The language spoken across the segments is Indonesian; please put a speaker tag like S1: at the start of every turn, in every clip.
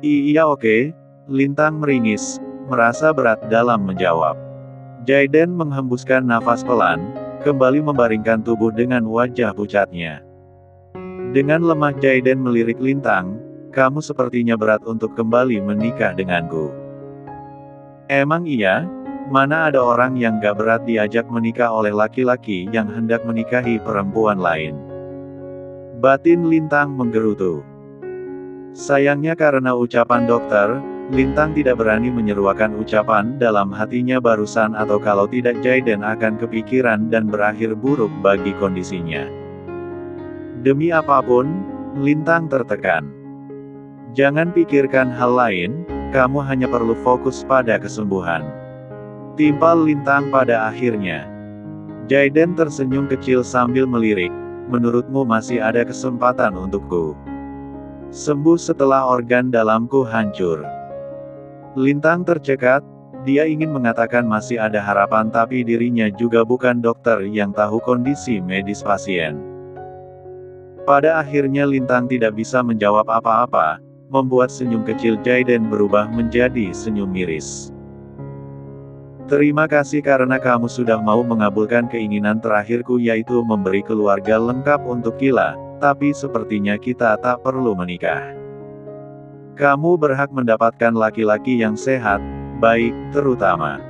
S1: Iya oke, Lintang meringis, merasa berat dalam menjawab. Jaiden menghembuskan nafas pelan, kembali membaringkan tubuh dengan wajah pucatnya. Dengan lemah Jaiden melirik Lintang, kamu sepertinya berat untuk kembali menikah denganku. Emang iya? Mana ada orang yang gak berat diajak menikah oleh laki-laki yang hendak menikahi perempuan lain? Batin Lintang menggerutu. Sayangnya karena ucapan dokter, Lintang tidak berani menyeruakan ucapan dalam hatinya barusan atau kalau tidak Jaiden akan kepikiran dan berakhir buruk bagi kondisinya. Demi apapun, Lintang tertekan. Jangan pikirkan hal lain, kamu hanya perlu fokus pada kesembuhan. Timpal Lintang pada akhirnya. Jaiden tersenyum kecil sambil melirik, menurutmu masih ada kesempatan untukku sembuh setelah organ dalamku hancur. Lintang tercekat, dia ingin mengatakan masih ada harapan tapi dirinya juga bukan dokter yang tahu kondisi medis pasien. Pada akhirnya Lintang tidak bisa menjawab apa-apa, membuat senyum kecil Jaiden berubah menjadi senyum miris. Terima kasih karena kamu sudah mau mengabulkan keinginan terakhirku yaitu memberi keluarga lengkap untuk Kila, tapi sepertinya kita tak perlu menikah. Kamu berhak mendapatkan laki-laki yang sehat, baik, terutama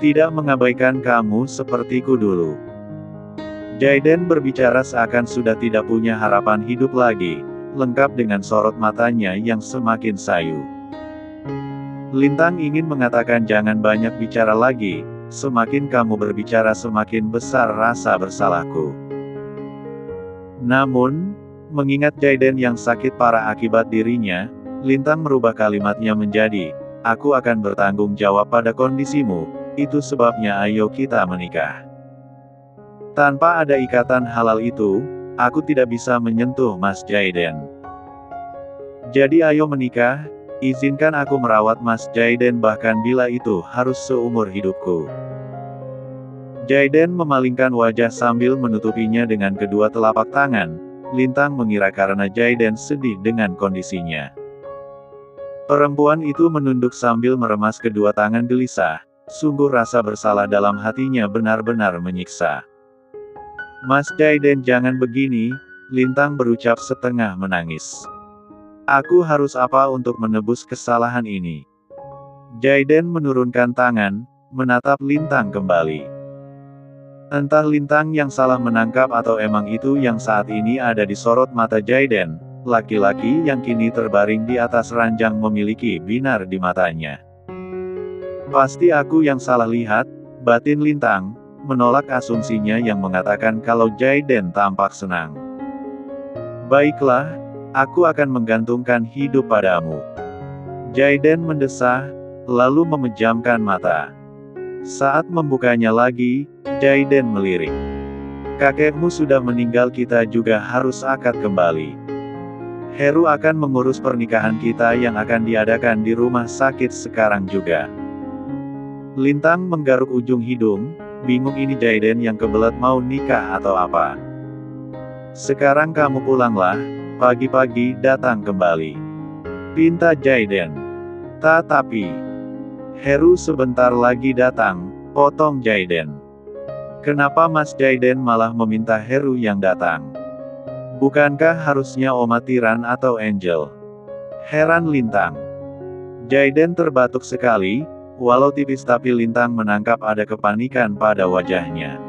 S1: tidak mengabaikan kamu sepertiku dulu. Jaiden berbicara seakan sudah tidak punya harapan hidup lagi, lengkap dengan sorot matanya yang semakin sayu. Lintang ingin mengatakan jangan banyak bicara lagi, semakin kamu berbicara semakin besar rasa bersalahku. Namun, mengingat Jaiden yang sakit parah akibat dirinya, Lintang merubah kalimatnya menjadi, aku akan bertanggung jawab pada kondisimu, itu sebabnya ayo kita menikah. Tanpa ada ikatan halal itu, aku tidak bisa menyentuh Mas Jaiden. Jadi ayo menikah. Izinkan aku merawat Mas Jaiden bahkan bila itu harus seumur hidupku. Jaiden memalingkan wajah sambil menutupinya dengan kedua telapak tangan. Lintang mengira karena Jaiden sedih dengan kondisinya. Perempuan itu menunduk sambil meremas kedua tangan gelisah. Sungguh rasa bersalah dalam hatinya benar-benar menyiksa. Mas Jaiden jangan begini, Lintang berucap setengah menangis. Aku harus apa untuk menebus kesalahan ini? Jaiden menurunkan tangan, menatap Lintang kembali. Entah Lintang yang salah menangkap atau emang itu yang saat ini ada di sorot mata Jaiden, laki-laki yang kini terbaring di atas ranjang memiliki binar di matanya. Pasti aku yang salah lihat, batin Lintang, menolak asumsinya yang mengatakan kalau Jaiden tampak senang. Baiklah. Aku akan menggantungkan hidup padamu. Jaiden mendesah, lalu memejamkan mata. Saat membukanya lagi, Jaiden melirik. Kakekmu sudah meninggal kita juga harus akad kembali. Heru akan mengurus pernikahan kita yang akan diadakan di rumah sakit sekarang juga. Lintang menggaruk ujung hidung, bingung ini Jaiden yang kebelet mau nikah atau apa. Sekarang kamu pulanglah. Pagi-pagi datang kembali. Pinta Jaiden. Tetapi Heru sebentar lagi datang, potong Jaiden. Kenapa Mas Jaiden malah meminta Heru yang datang? Bukankah harusnya Oma Tiran atau Angel? Heran Lintang. Jaiden terbatuk sekali, walau tipis tapi Lintang menangkap ada kepanikan pada wajahnya.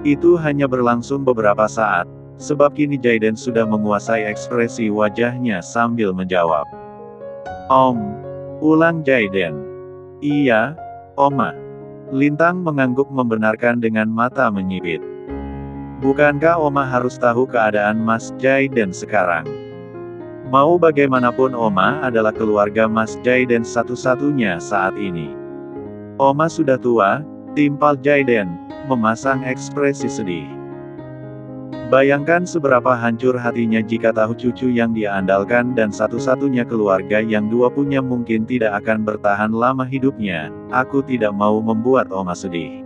S1: Itu hanya berlangsung beberapa saat. Sebab kini Jaiden sudah menguasai ekspresi wajahnya sambil menjawab. Ulang Jaiden. Iya, Oma. Lintang mengangguk membenarkan dengan mata menyipit. Bukankah Oma harus tahu keadaan Mas Jaiden sekarang? Mau bagaimanapun Oma adalah keluarga Mas Jaiden satu-satunya saat ini. Oma sudah tua, timpal Jaiden, memasang ekspresi sedih. Bayangkan seberapa hancur hatinya jika tahu cucu yang dia andalkan dan satu-satunya keluarga yang dua punya mungkin tidak akan bertahan lama hidupnya. Aku tidak mau membuat Oma sedih.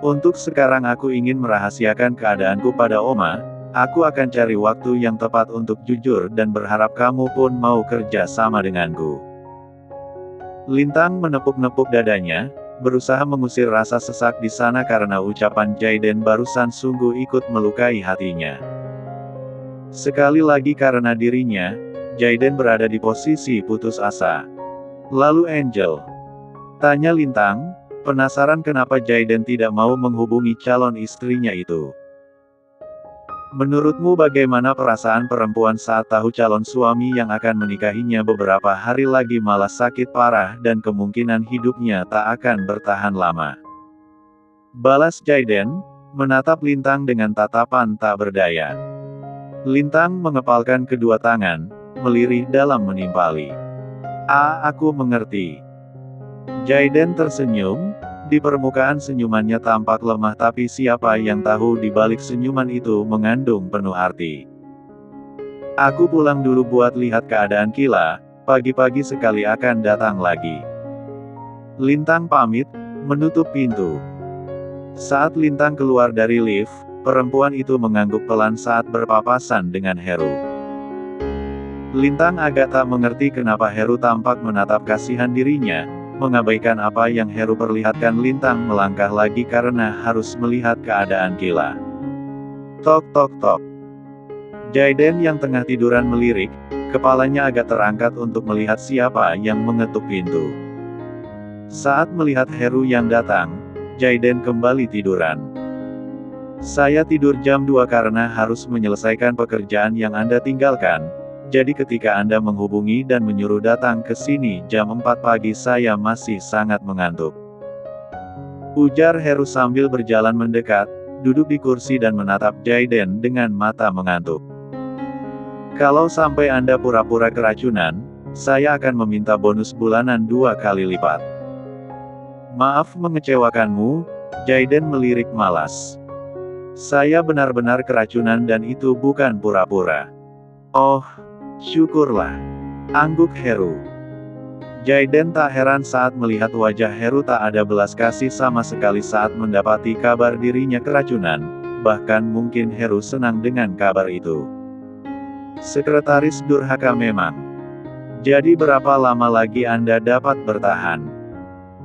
S1: Untuk sekarang aku ingin merahasiakan keadaanku pada Oma, Aku akan cari waktu yang tepat untuk jujur dan berharap kamu pun mau kerja sama denganku. Lintang menepuk-nepuk dadanya, berusaha mengusir rasa sesak di sana karena ucapan Jaiden barusan sungguh ikut melukai hatinya. Sekali lagi karena dirinya, Jaiden berada di posisi putus asa. Lalu Angel? Tanya Lintang, penasaran kenapa Jaiden tidak mau menghubungi calon istrinya itu. Menurutmu bagaimana perasaan perempuan saat tahu calon suami yang akan menikahinya beberapa hari lagi malah sakit parah dan kemungkinan hidupnya tak akan bertahan lama? Balas Jaiden, menatap Lintang dengan tatapan tak berdaya. Lintang mengepalkan kedua tangan, melirih dalam menimpali. Aku mengerti. Jaiden tersenyum. Di permukaan senyumannya tampak lemah tapi siapa yang tahu di balik senyuman itu mengandung penuh arti. Aku pulang dulu buat lihat keadaan Kila, pagi-pagi sekali akan datang lagi. Lintang pamit, menutup pintu. Saat Lintang keluar dari lift, perempuan itu mengangguk pelan saat berpapasan dengan Heru. Lintang agak tak mengerti kenapa Heru tampak menatap kasihan dirinya, mengabaikan apa yang Heru perlihatkan. Lintang melangkah lagi karena harus melihat keadaan Kila. Tok tok tok. Jaiden yang tengah tiduran melirik, kepalanya agak terangkat untuk melihat siapa yang mengetuk pintu. Saat melihat Heru yang datang, Jaiden kembali tiduran. Saya tidur jam 2 karena harus menyelesaikan pekerjaan yang Anda tinggalkan. Jadi ketika Anda menghubungi dan menyuruh datang ke sini jam 4 pagi saya masih sangat mengantuk. Ujar Heru sambil berjalan mendekat, duduk di kursi dan menatap Jaiden dengan mata mengantuk. Kalau sampai Anda pura-pura keracunan, saya akan meminta bonus bulanan 2 kali lipat. Maaf mengecewakanmu, Jaiden melirik malas. Saya benar-benar keracunan dan itu bukan pura-pura. Oh, syukurlah. Angguk Heru. Jaiden tak heran saat melihat wajah Heru tak ada belas kasih sama sekali saat mendapati kabar dirinya keracunan, bahkan mungkin Heru senang dengan kabar itu. Sekretaris durhaka memang. Jadi berapa lama lagi Anda dapat bertahan?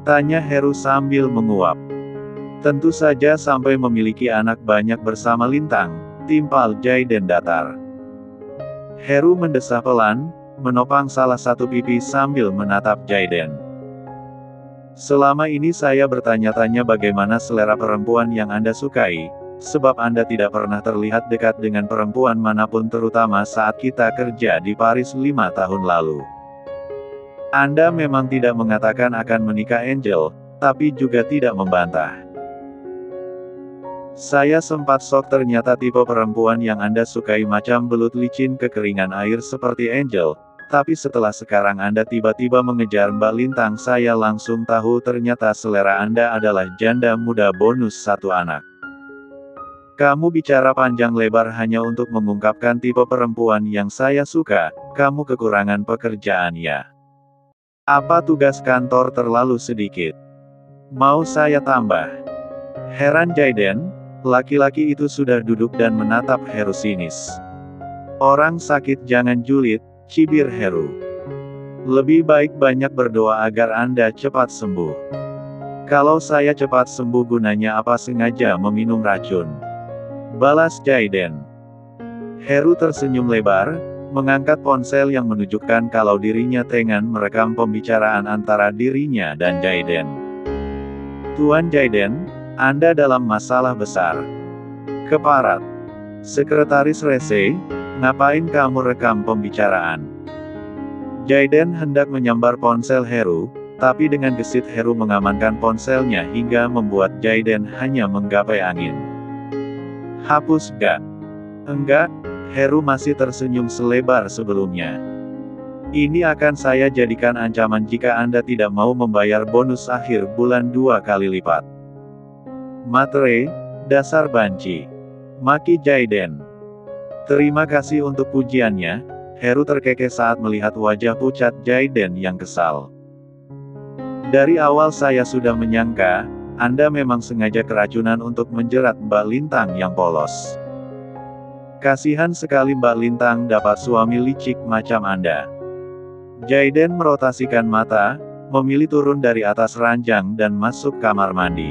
S1: Tanya Heru sambil menguap. Tentu saja sampai memiliki anak banyak bersama Lintang, timpal Jaiden datar. Heru mendesah pelan, menopang salah satu pipi sambil menatap Jaiden. Selama ini saya bertanya-tanya bagaimana selera perempuan yang Anda sukai, sebab Anda tidak pernah terlihat dekat dengan perempuan manapun terutama saat kita kerja di Paris 5 tahun lalu. Anda memang tidak mengatakan akan menikah Angel, tapi juga tidak membantah. Saya sempat shock ternyata tipe perempuan yang Anda sukai macam belut licin kekeringan air seperti Angel, tapi setelah sekarang Anda tiba-tiba mengejar Mbak Lintang saya langsung tahu ternyata selera Anda adalah janda muda bonus 1 anak. Kamu bicara panjang lebar hanya untuk mengungkapkan tipe perempuan yang saya suka, kamu kekurangan pekerjaan ya. Apa tugas kantor terlalu sedikit? Mau saya tambah? Heran Jaiden. Laki-laki itu sudah duduk dan menatap Heru sinis. Orang sakit jangan julid, cibir Heru. Lebih baik banyak berdoa agar Anda cepat sembuh. Kalau saya cepat sembuh gunanya apa sengaja meminum racun? Balas Jaiden. Heru tersenyum lebar, mengangkat ponsel yang menunjukkan kalau dirinya tengah merekam pembicaraan antara dirinya dan Jaiden. Tuan Jaiden, Anda dalam masalah besar. Keparat. Sekretaris Rese, ngapain kamu rekam pembicaraan? Jaiden hendak menyambar ponsel Heru, tapi dengan gesit Heru mengamankan ponselnya hingga membuat Jaiden hanya menggapai angin. Hapus gak? Enggak, Heru masih tersenyum selebar sebelumnya. Ini akan saya jadikan ancaman jika Anda tidak mau membayar bonus akhir bulan 2 kali lipat. Matre, dasar banci. Maki Jaiden. Terima kasih untuk pujiannya, Heru terkekeh saat melihat wajah pucat Jaiden yang kesal. Dari awal saya sudah menyangka, Anda memang sengaja keracunan untuk menjerat Mbak Lintang yang polos. Kasihan sekali Mbak Lintang dapat suami licik macam Anda. Jaiden merotasikan mata, memilih turun dari atas ranjang dan masuk kamar mandi.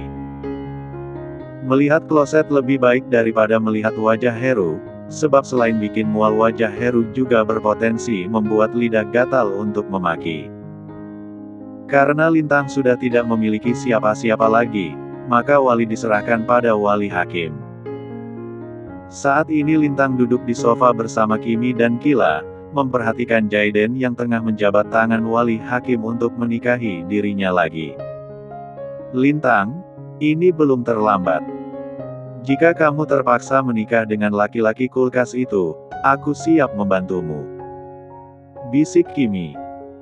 S1: Melihat kloset lebih baik daripada melihat wajah Heru, sebab selain bikin mual wajah Heru juga berpotensi membuat lidah gatal untuk memaki. Karena Lintang sudah tidak memiliki siapa-siapa lagi, maka Wali diserahkan pada Wali Hakim. Saat ini Lintang duduk di sofa bersama Kimi dan Kila, memperhatikan Jaiden yang tengah menjabat tangan Wali Hakim untuk menikahi dirinya lagi. Lintang, ini belum terlambat. Jika kamu terpaksa menikah dengan laki-laki kulkas itu, aku siap membantumu. Bisik Kimi.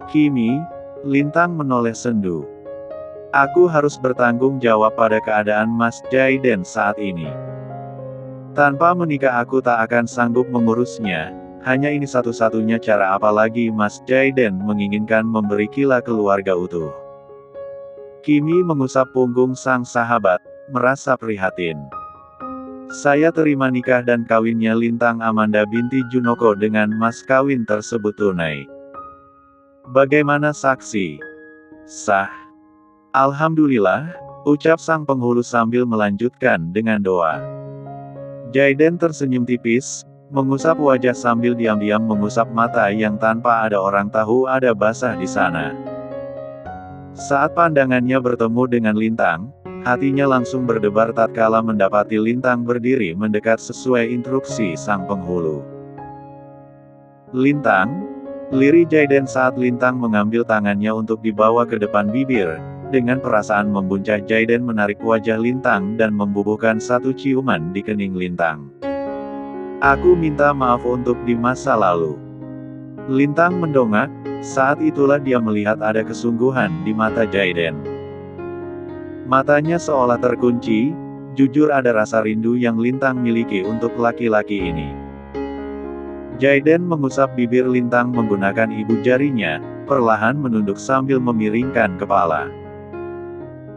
S1: Kimi, Lintang menoleh sendu. Aku harus bertanggung jawab pada keadaan Mas Jaiden saat ini. Tanpa menikah aku tak akan sanggup mengurusnya, hanya ini satu-satunya cara apalagi Mas Jaiden menginginkan memberi Kila keluarga utuh. Kimi mengusap punggung sang sahabat, merasa prihatin. Saya terima nikah dan kawinnya Lintang Amanda binti Junoko dengan mas kawin tersebut tunai. Bagaimana saksi? Sah. Alhamdulillah, ucap sang penghulu sambil melanjutkan dengan doa. Jaiden tersenyum tipis, mengusap wajah sambil diam-diam mengusap mata yang tanpa ada orang tahu ada basah di sana. Saat pandangannya bertemu dengan Lintang, hatinya langsung berdebar tatkala mendapati Lintang berdiri mendekat sesuai instruksi sang penghulu. Lintang, lirih Jaiden saat Lintang mengambil tangannya untuk dibawa ke depan bibir. Dengan perasaan membuncah Jaiden menarik wajah Lintang dan membubuhkan satu ciuman di kening Lintang. Aku minta maaf untuk di masa lalu. Lintang mendongak, saat itulah dia melihat ada kesungguhan di mata Jaiden. Matanya seolah terkunci, jujur ada rasa rindu yang Lintang miliki untuk laki-laki ini. Jaiden mengusap bibir Lintang menggunakan ibu jarinya, perlahan menunduk sambil memiringkan kepala.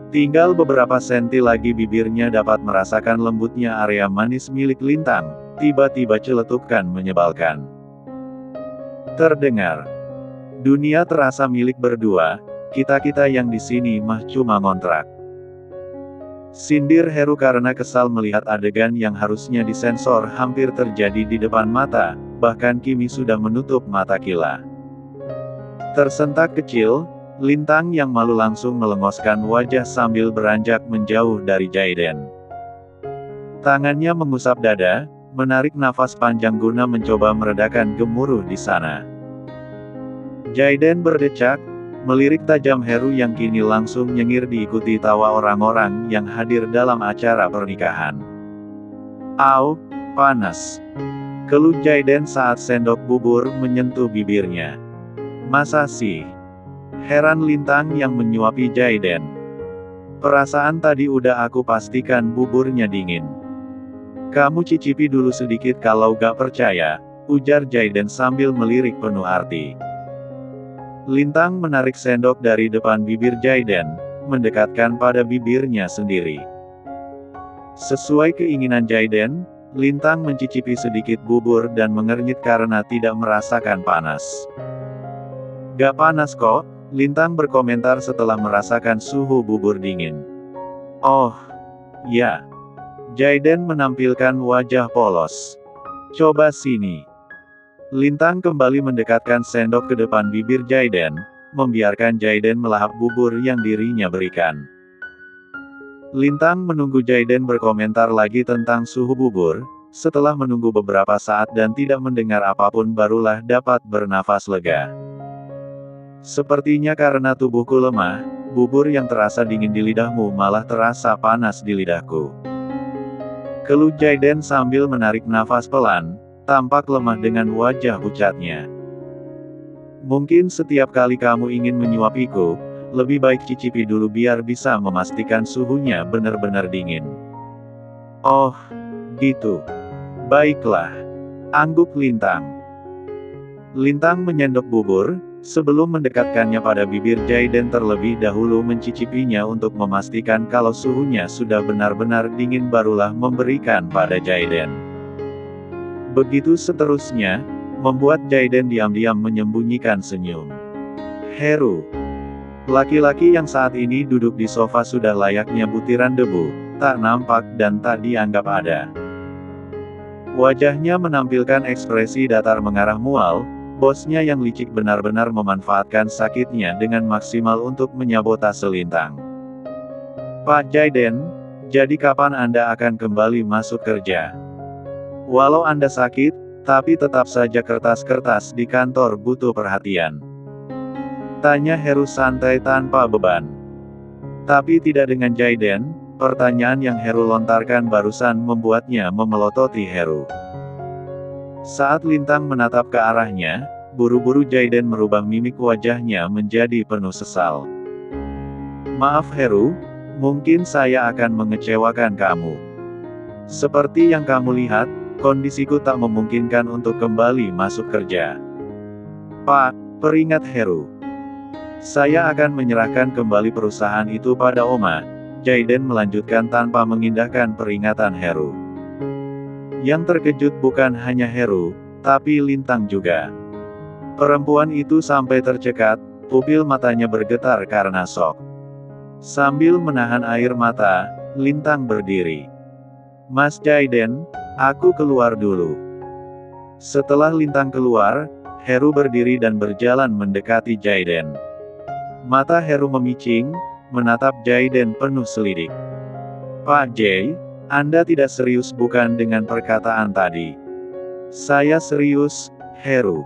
S1: Tinggal beberapa senti lagi bibirnya dapat merasakan lembutnya area manis milik Lintang, tiba-tiba celetukan menyebalkan. Terdengar. Dunia terasa milik berdua, kita-kita yang di sini mah cuma ngontrak. Sindir Heru karena kesal melihat adegan yang harusnya disensor hampir terjadi di depan mata, bahkan Kimi sudah menutup mata Kila. Tersentak kecil, Lintang yang malu langsung melengoskan wajah sambil beranjak menjauh dari Jaiden. Tangannya mengusap dada, menarik nafas panjang guna mencoba meredakan gemuruh di sana. Jaiden berdecak, melirik tajam Heru yang kini langsung nyengir diikuti tawa orang-orang yang hadir dalam acara pernikahan. Au, panas. Keluh Jaiden saat sendok bubur menyentuh bibirnya. Masa sih? Heran Lintang yang menyuapi Jaiden. Perasaan tadi udah aku pastikan buburnya dingin. Kamu cicipi dulu sedikit kalau gak percaya, ujar Jaiden sambil melirik penuh arti. Lintang menarik sendok dari depan bibir Jaiden, mendekatkan pada bibirnya sendiri. Sesuai keinginan Jaiden, Lintang mencicipi sedikit bubur dan mengernyit karena tidak merasakan panas. Gak panas kok, Lintang berkomentar setelah merasakan suhu bubur dingin. Oh, ya. Jaiden menampilkan wajah polos. Coba sini. Lintang kembali mendekatkan sendok ke depan bibir Jaiden, membiarkan Jaiden melahap bubur yang dirinya berikan. Lintang menunggu Jaiden berkomentar lagi tentang suhu bubur, setelah menunggu beberapa saat dan tidak mendengar apapun barulah dapat bernafas lega. Sepertinya karena tubuhku lemah, bubur yang terasa dingin di lidahmu malah terasa panas di lidahku. Keluh Jaiden sambil menarik nafas pelan, tampak lemah dengan wajah pucatnya. Mungkin setiap kali kamu ingin menyuapiku, lebih baik cicipi dulu biar bisa memastikan suhunya benar-benar dingin. Oh, gitu. Baiklah. Angguk Lintang. Lintang menyendok bubur, sebelum mendekatkannya pada bibir Jaiden terlebih dahulu mencicipinya untuk memastikan kalau suhunya sudah benar-benar dingin barulah memberikan pada Jaiden. Begitu seterusnya, membuat Jaiden diam-diam menyembunyikan senyum. Heru. Laki-laki yang saat ini duduk di sofa sudah layaknya butiran debu, tak nampak dan tak dianggap ada. Wajahnya menampilkan ekspresi datar mengarah mual, bosnya yang licik benar-benar memanfaatkan sakitnya dengan maksimal untuk menyabotase Lintang. Pak Jaiden, jadi kapan Anda akan kembali masuk kerja? Walau Anda sakit, tapi tetap saja kertas-kertas di kantor butuh perhatian. Tanya Heru santai tanpa beban. Tapi tidak dengan Jaiden, pertanyaan yang Heru lontarkan barusan membuatnya memelototi Heru. Saat Lintang menatap ke arahnya, buru-buru Jaiden merubah mimik wajahnya menjadi penuh sesal. Maaf Heru, mungkin saya akan mengecewakan kamu. Seperti yang kamu lihat, kondisiku tak memungkinkan untuk kembali masuk kerja. Pak, peringat Heru. Saya akan menyerahkan kembali perusahaan itu pada Oma, Jaiden melanjutkan tanpa mengindahkan peringatan Heru. Yang terkejut bukan hanya Heru, tapi Lintang juga. Perempuan itu sampai tercekat, pupil matanya bergetar karena shock. Sambil menahan air mata, Lintang berdiri. Mas Jaiden, aku keluar dulu. Setelah Lintang keluar, Heru berdiri dan berjalan mendekati Jaiden. Mata Heru memicing, menatap Jaiden penuh selidik. Pak Jay, Anda tidak serius bukan dengan perkataan tadi? Saya serius, Heru.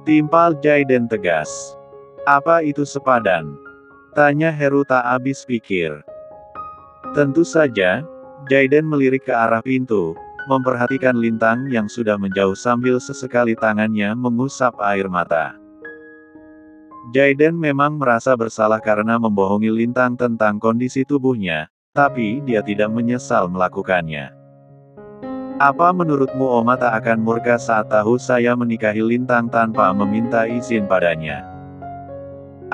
S1: Timpal Jaiden tegas. Apa itu sepadan? Tanya Heru tak habis pikir. Tentu saja, Jaiden melirik ke arah pintu, memperhatikan Lintang yang sudah menjauh sambil sesekali tangannya mengusap air mata. Jaiden memang merasa bersalah karena membohongi Lintang tentang kondisi tubuhnya, tapi dia tidak menyesal melakukannya. Apa menurutmu Oma tak akan murka saat tahu saya menikahi Lintang tanpa meminta izin padanya?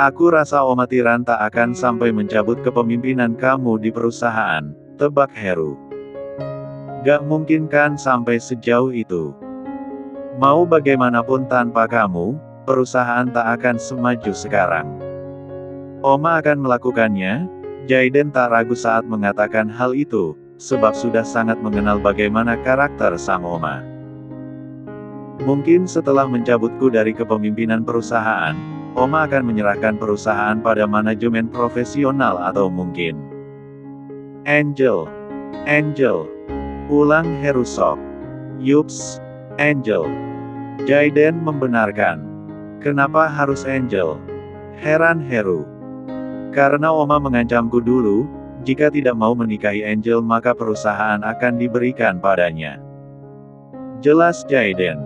S1: Aku rasa Oma Tiran tak akan sampai mencabut kepemimpinan kamu di perusahaan, tebak Heru. Gak mungkin kan sampai sejauh itu. Mau bagaimanapun tanpa kamu, perusahaan tak akan semaju sekarang. Oma akan melakukannya, Jaiden tak ragu saat mengatakan hal itu, sebab sudah sangat mengenal bagaimana karakter sang Oma. Mungkin setelah mencabutku dari kepemimpinan perusahaan, Oma akan menyerahkan perusahaan pada manajemen profesional atau mungkin Angel. Ulang Heru shock. Yups, Angel. Jaiden membenarkan. Kenapa harus Angel? Heran Heru. Karena Oma mengancamku dulu, jika tidak mau menikahi Angel maka perusahaan akan diberikan padanya. Jelas Jaiden.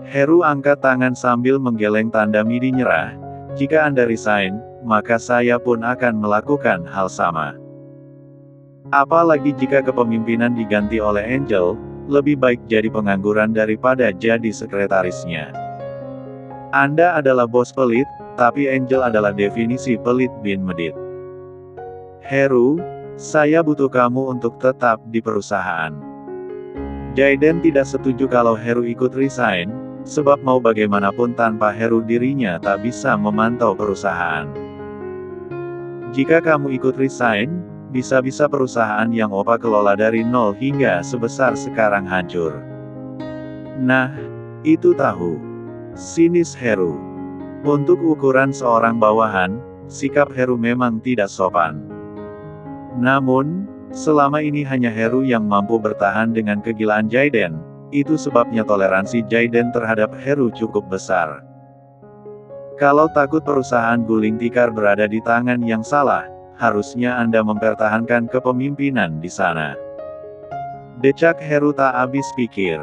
S1: Heru angkat tangan sambil menggeleng tanda midi nyerah. Jika Anda resign, maka saya pun akan melakukan hal sama. Apalagi jika kepemimpinan diganti oleh Angel, lebih baik jadi pengangguran daripada jadi sekretarisnya. Anda adalah bos pelit, tapi Angel adalah definisi pelit bin medit. Heru, saya butuh kamu untuk tetap di perusahaan. Jaiden tidak setuju kalau Heru ikut resign, sebab mau bagaimanapun tanpa Heru dirinya tak bisa memantau perusahaan. Jika kamu ikut resign, bisa-bisa perusahaan yang Opa kelola dari nol hingga sebesar sekarang hancur. Nah, itu tahu. Sinis Heru. Untuk ukuran seorang bawahan, sikap Heru memang tidak sopan. Namun, selama ini hanya Heru yang mampu bertahan dengan kegilaan Jaiden, itu sebabnya toleransi Jaiden terhadap Heru cukup besar. Kalau takut perusahaan guling tikar berada di tangan yang salah, harusnya Anda mempertahankan kepemimpinan di sana. Decak Heru tak habis pikir.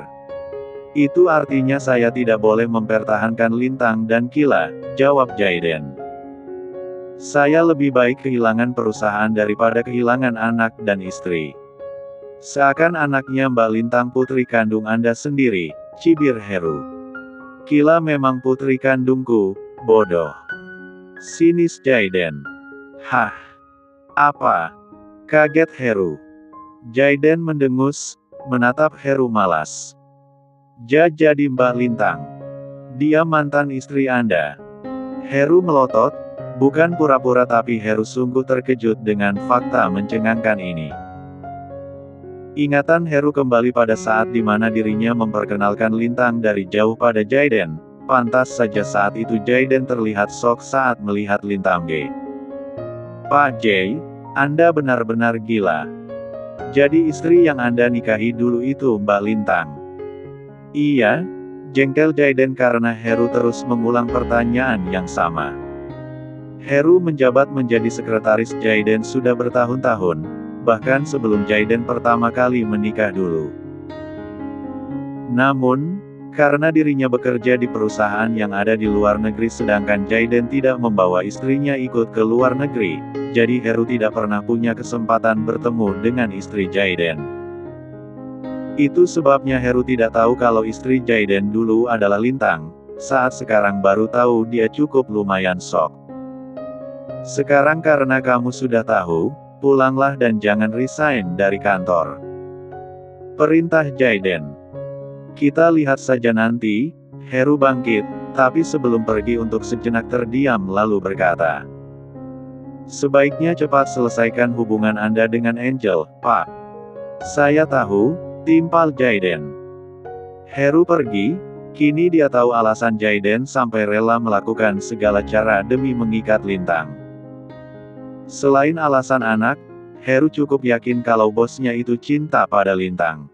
S1: Itu artinya saya tidak boleh mempertahankan Lintang dan Kila, jawab Jaiden. Saya lebih baik kehilangan perusahaan daripada kehilangan anak dan istri. Seakan anaknya Mbak Lintang putri kandung Anda sendiri, cibir Heru. Kila memang putri kandungku, bodoh. Sinis Jaiden. Hah? Apa? Kaget Heru. Jaiden mendengus, menatap Heru malas. Jadi Mbak Lintang. Dia mantan istri Anda. Heru melotot, bukan pura-pura tapi Heru sungguh terkejut dengan fakta mencengangkan ini. Ingatan Heru kembali pada saat di mana dirinya memperkenalkan Lintang dari jauh pada Jaiden. Pantas saja saat itu Jaiden terlihat shock saat melihat Lintang G. Pak J, Anda benar-benar gila. Jadi istri yang Anda nikahi dulu itu Mbak Lintang? Iya, jengkel Jaiden karena Heru terus mengulang pertanyaan yang sama. Heru menjabat menjadi sekretaris Jaiden sudah bertahun-tahun, bahkan sebelum Jaiden pertama kali menikah dulu. Namun, karena dirinya bekerja di perusahaan yang ada di luar negeri sedangkan Jaiden tidak membawa istrinya ikut ke luar negeri, jadi Heru tidak pernah punya kesempatan bertemu dengan istri Jaiden. Itu sebabnya Heru tidak tahu kalau istri Jaiden dulu adalah Lintang, saat sekarang baru tahu dia cukup lumayan shock. Sekarang karena kamu sudah tahu, pulanglah dan jangan resign dari kantor. Perintah Jaiden. Kita lihat saja nanti, Heru bangkit, tapi sebelum pergi untuk sejenak terdiam lalu berkata. Sebaiknya cepat selesaikan hubungan Anda dengan Angel, Pak. Saya tahu, timpal Jaiden. Heru pergi, kini dia tahu alasan Jaiden sampai rela melakukan segala cara demi mengikat Lintang. Selain alasan anak, Heru cukup yakin kalau bosnya itu cinta pada Lintang.